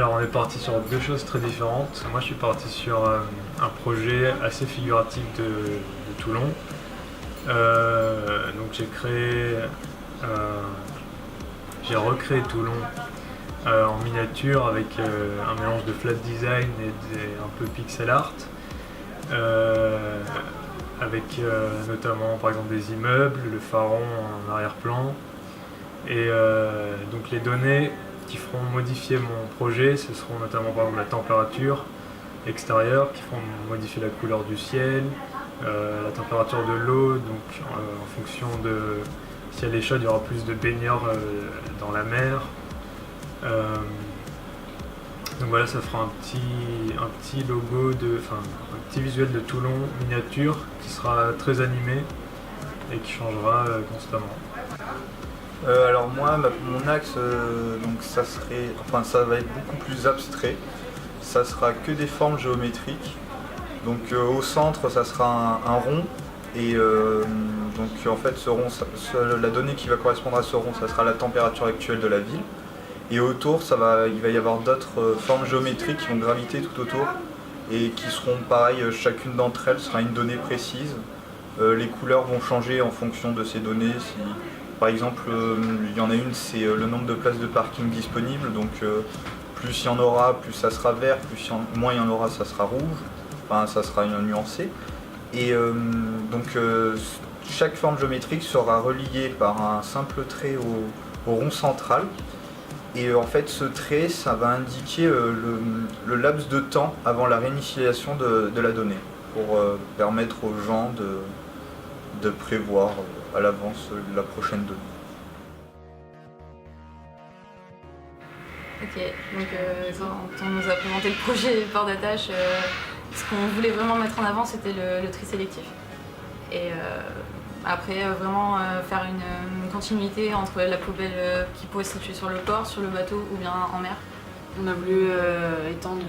Alors on est parti sur deux choses très différentes. Moi je suis parti sur un projet assez figuratif de Toulon. Donc j'ai recréé Toulon en miniature avec un mélange de flat design et un peu pixel art. Avec notamment par exemple des immeubles, le pharaon en arrière-plan. Et donc les données qui feront modifier mon projet, ce seront notamment par exemple la température extérieure, qui feront modifier la couleur du ciel, la température de l'eau, donc en fonction de si elle est chaude, il y aura plus de baigneurs dans la mer. Donc voilà, ça fera un petit logo, un petit visuel de Toulon miniature qui sera très animé et qui changera constamment. Alors moi, mon axe, donc ça va être beaucoup plus abstrait. Ça sera que des formes géométriques. Donc au centre, ça sera un rond. Et donc en fait, ce rond, la donnée qui va correspondre à ce rond, ça sera la température actuelle de la ville. Et autour, il va y avoir d'autres formes géométriques qui vont graviter tout autour et qui seront pareilles. Chacune d'entre elles sera une donnée précise. Les couleurs vont changer en fonction de ces données. Par exemple, il y en a une, c'est le nombre de places de parking disponibles. Donc plus il y en aura, plus ça sera vert, moins il y en aura, ça sera rouge. Enfin, ça sera nuancé. Et donc chaque forme géométrique sera reliée par un simple trait au rond central. Et en fait, ce trait, ça va indiquer le laps de temps avant la réinitialisation de la donnée, pour permettre aux gens de prévoir à l'avance la prochaine donnée. Ok, donc quand on nous a présenté le projet Port d'Attache, ce qu'on voulait vraiment mettre en avant, c'était le tri sélectif. Et après, vraiment faire une continuité entre la poubelle qui pourrait se situer sur le port, sur le bateau ou bien en mer. On a voulu étendre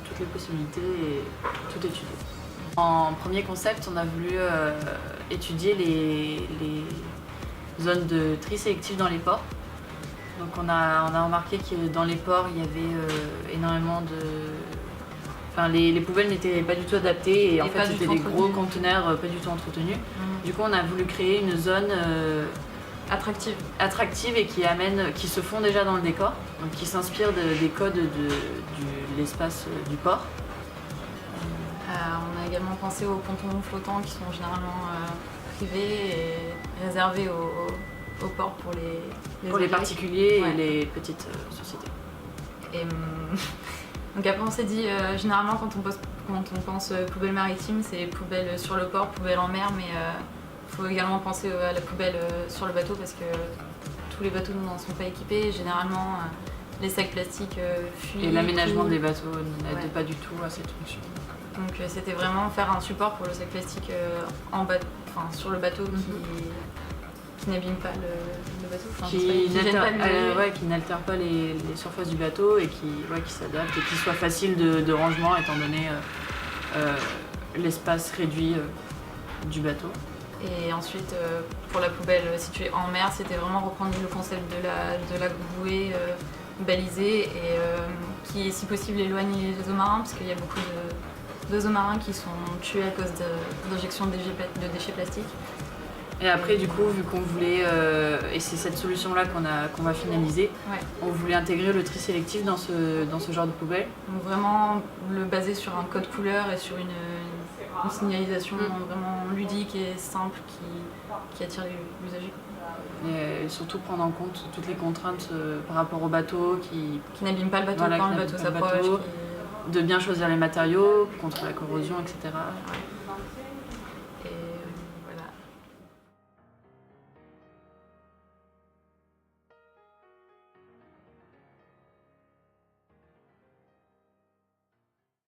toutes les possibilités et tout étudier. En premier concept, on a voulu étudier les zones de tri sélectif dans les ports. Donc on a remarqué que dans les ports, il y avait énormément de... Enfin, les poubelles n'étaient pas du tout adaptées et en fait c'était des gros conteneurs pas du tout entretenus. Du coup on a voulu créer une zone attractive et qui se fond déjà dans le décor, donc qui s'inspire des codes de l'espace du port. On a également pensé aux pontons flottants qui sont généralement privés et réservés au port pour les particuliers et les petites sociétés. Et, donc après on s'est dit, généralement quand on pense poubelle maritime, c'est poubelle sur le port, poubelle en mer, mais il faut également penser à la poubelle sur le bateau parce que tous les bateaux n'en sont pas équipés. Généralement les sacs plastiques fuient. Et l'aménagement des bateaux n'aide pas du tout à cette fonction. Donc c'était vraiment faire un support pour le sac plastique sur le bateau qui n'abîme pas le bateau. Qui n'altère pas les surfaces du bateau et qui s'adapte et qui soit facile de rangement étant donné l'espace réduit du bateau. Et ensuite, pour la poubelle située en mer, c'était vraiment reprendre le concept de la bouée balisée et qui, si possible, éloigne les oiseaux marins parce qu'il y a beaucoup d'oiseaux marins qui sont tués à cause d'injection de déchets plastiques. Et après, du coup, vu qu'on voulait, et c'est cette solution-là qu'on va finaliser, on voulait intégrer le tri sélectif dans ce genre de poubelle. Donc vraiment le baser sur un code couleur et sur une signalisation vraiment ludique et simple qui attire l'usager. Et surtout prendre en compte toutes les contraintes par rapport au bateau qui n'abîment pas le bateau quand le bateau s'approche. De bien choisir les matériaux contre la corrosion, etc.